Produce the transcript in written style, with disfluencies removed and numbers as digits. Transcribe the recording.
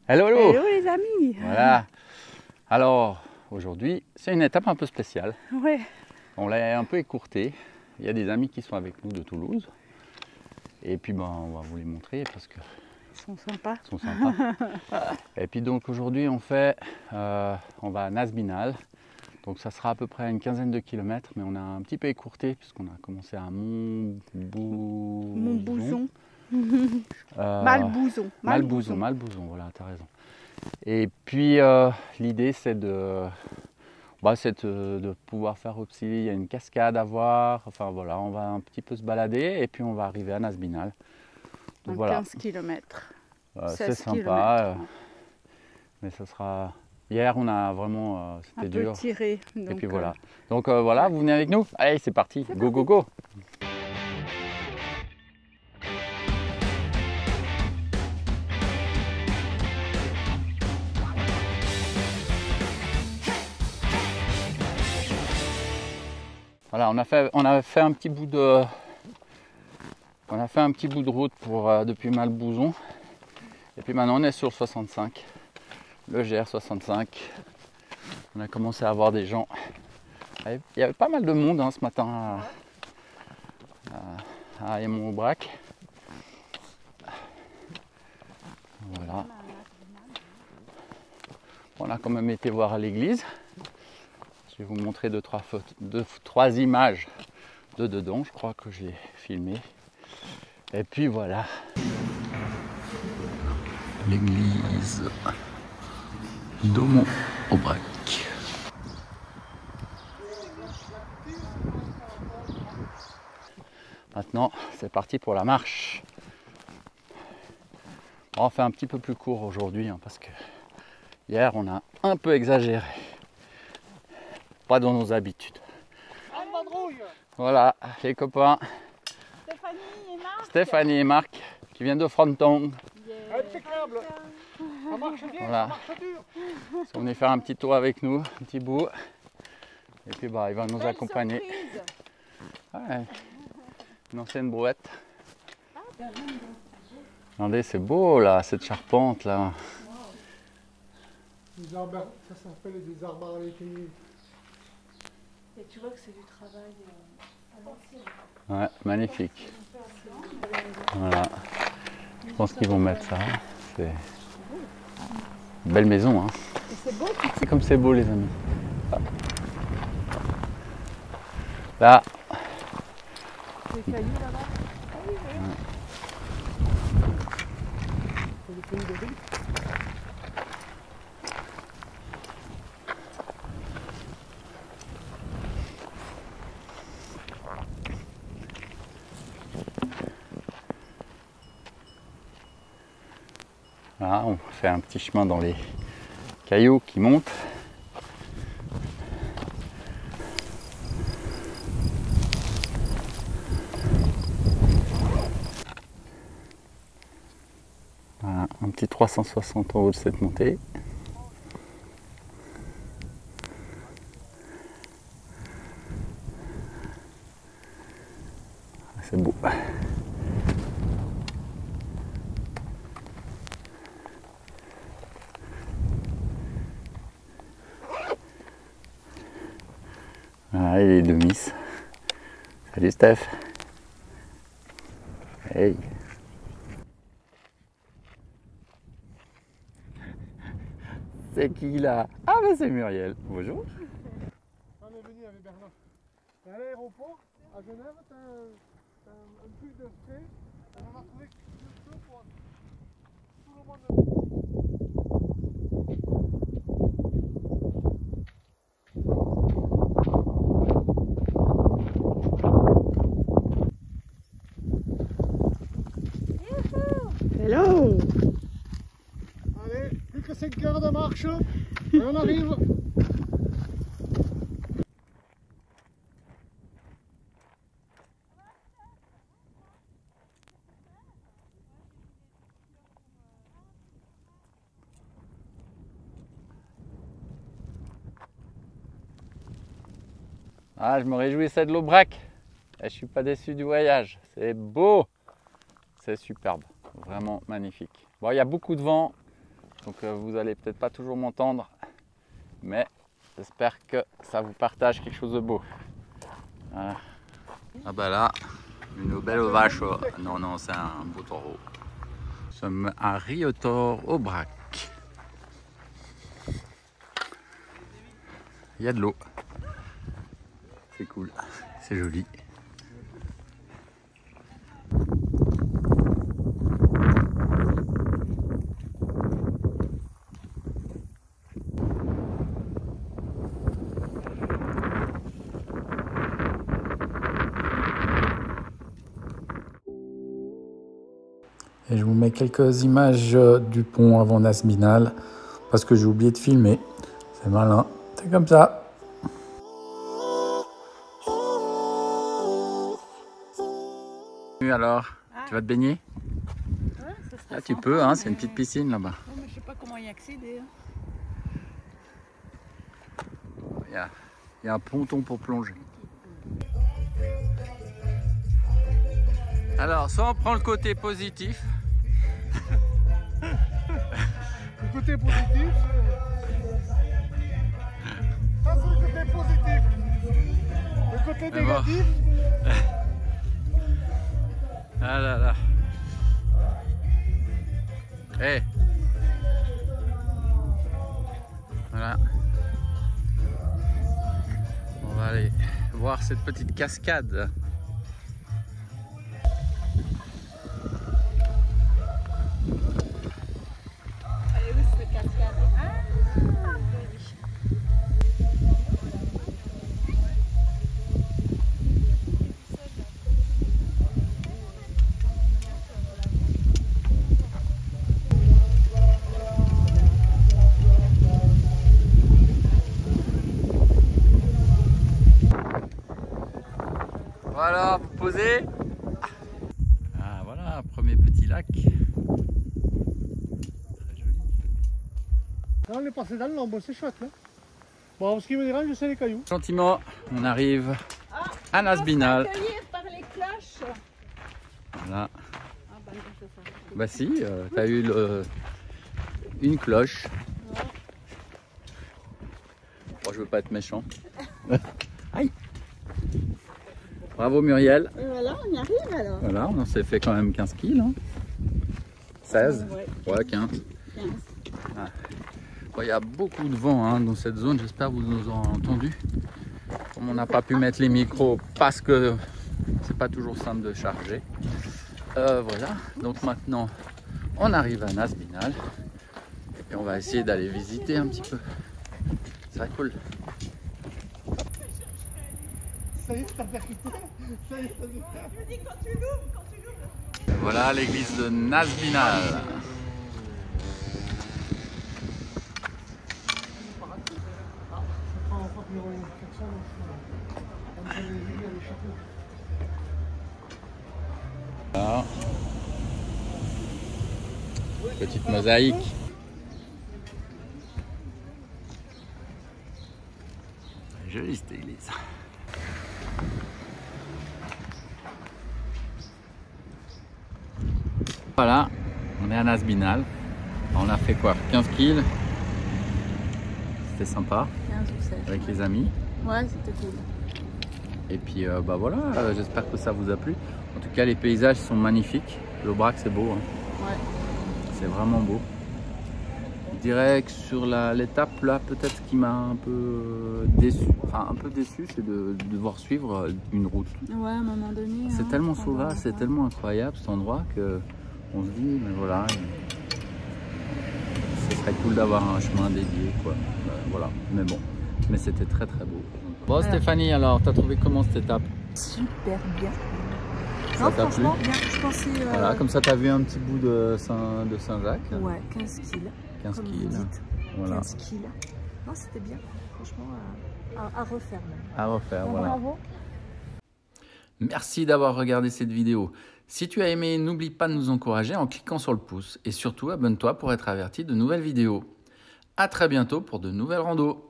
Hello, hello! Hello les amis! Voilà. Alors, aujourd'hui, c'est une étape un peu spéciale. Ouais. On l'a un peu écourtée. Il y a des amis qui sont avec nous de Toulouse. Et puis, on va vous les montrer parce que Ils sont sympas. ils sont sympas. Et puis donc aujourd'hui, on va à Nazbinal. Donc ça sera à peu près une quinzaine de kilomètres, mais on a un petit peu écourté puisqu'on a commencé à Montbouzon. Malbouzon, voilà, tu as raison. Et puis l'idée c'est de pouvoir faire aussi, il y a une cascade à voir, enfin voilà, on va un petit peu se balader et puis on va arriver à Nazbinal. Donc voilà. 15 km. C'est sympa, mais ça sera... Hier on a vraiment, c'était dur. Un peu tiré. Donc, et puis voilà. Donc voilà, vous venez avec nous? Allez, c'est parti, go, go, go! Voilà, on a fait un petit bout de route depuis Malbouzon. Et puis maintenant on est sur le 65, le GR65. On a commencé à voir des gens. Il y avait pas mal de monde ce matin à Aymon-Aubrac. Voilà. On a quand même été voir à l'église. Je vais vous montrer deux, trois images de dedans. Je crois que je l'ai filmé. Et puis voilà. L'église d'Aymon-Aubrac. Maintenant, c'est parti pour la marche. On fait un petit peu plus court aujourd'hui parce que hier on a un peu exagéré. Pas dans nos habitudes. Voilà, les copains. Stéphanie et Marc qui viennent de Fronton. Impeccable. Ça marche bien, voilà. Ça marche dur. Ils sont venus faire un petit tour avec nous, un petit bout. Et puis il va nous accompagner. Ouais, une ancienne brouette. Regardez, c'est beau là, cette charpente là. Les arbres, ça s'appelle des arbres à l'été. Et tu vois que c'est du travail à l'ancienne. Ouais, magnifique. Voilà. Je pense qu'ils vont mettre ça. C'est une belle maison. Hein. C'est beau. C'est comme c'est beau les amis. Là. Les cailloux là-bas. Ah oui, oui. C'est le pays de Rive. Voilà, on fait un petit chemin dans les cailloux qui montent. Voilà, un petit 360 en haut de cette montée. C'est beau. Voilà, et les deux Miss. Salut Steph. Hey. C'est qui là? Ah ben c'est Muriel. Bonjour. On est venu avec Bernard. À l'aéroport, à Genève, t'as un pull de frais. On en a trouvé deux fois. Tout le monde. Hello! Allez, plus que 5 heures de marche. Et on arrive. Ah, je me réjouissais de l'Aubrac. Et je suis pas déçu du voyage. C'est beau. C'est superbe. Vraiment magnifique. Bon, il y a beaucoup de vent. Donc vous allez peut-être pas toujours m'entendre, mais j'espère que ça vous partage quelque chose de beau. Voilà. Ah bah là, une belle vache. Non, non, c'est un beau taureau. Nous sommes à Riotor-au-Brac. Il y a de l'eau. C'est cool, c'est joli. Et je vous mets quelques images du pont avant Nasbinal parce que j'ai oublié de filmer. C'est malin, c'est comme ça. Alors, tu vas te baigner? Ouais, ça serait Ah, tu sympa, peux, hein, c'est mais- une petite piscine là-bas. Ouais, mais je sais pas comment y accéder. Hein. Il y a un ponton pour plonger. Alors, soit on prend le côté positif. Le côté positif, ça c'est le côté positif. Le côté Mais bon. négatif, Ah là là. Hey. Voilà. On va aller voir cette petite cascade. Elle est où cette cascade? Ah, joli. Voilà, vous posez. Ah voilà, un premier petit lac. Très joli. là on est passé dans l'ombre, c'est chouette là. Bon, ce qui me dérange, c'est les cailloux. Gentiment, on arrive à Nasbinal. Accueillir par les cloches. Voilà. Ah bah non, c'est ça. Bah si, t'as eu une cloche. Bon, je veux pas être méchant. Aïe. Bravo Muriel. Et voilà, on y arrive alors. Voilà, on s'est fait quand même 15 kills. Hein. 16. Ouais, 15. 15. Ah. Bon, il y a beaucoup de vent hein, dans cette zone, j'espère que vous nous aurez entendu. Comme on n'a pas pu mettre les micros parce que c'est pas toujours simple de charger. Voilà, donc maintenant on arrive à Nasbinal et on va essayer d'aller visiter un petit peu. C'est très cool. Ça y est, t'as perdu. Ça y est, t'as perdu. Voilà l'église de Nasbinal. Voilà. Petite mosaïque. Jolie cette église. Voilà, on est à Nasbinal. On a fait quoi? 15 kills. C'était sympa 15 ou 16. avec les amis. Ouais, c'était cool. Et puis bah voilà, j'espère que ça vous a plu. En tout cas, les paysages sont magnifiques. L'Aubrac, c'est beau. Hein. Ouais. C'est vraiment beau. Je dirais que sur l'étape là, peut-être ce qui m'a un peu déçu, c'est de devoir suivre une route. Ouais, à un moment donné. C'est hein, tellement ça sauvage, va, c'est ça. tellement incroyable cet endroit que on se dit, mais voilà, ce serait cool d'avoir un chemin dédié, quoi. Voilà, mais bon, mais c'était très très beau. Bon, Voilà. Stéphanie, alors, t'as trouvé comment cette étape? Super bien. Ça Non, t'a plu? franchement, bien. Je pensais. Voilà, comme ça, t'as vu un petit bout de Saint-Jacques. Ouais, 15 kills. 15 comme kills. vous dites. Voilà. 15 kills. Non, c'était bien. Franchement, à refaire même. À refaire, voilà. Bravo. Merci d'avoir regardé cette vidéo. Si tu as aimé, n'oublie pas de nous encourager en cliquant sur le pouce. Et surtout, abonne-toi pour être averti de nouvelles vidéos. À très bientôt pour de nouvelles randos.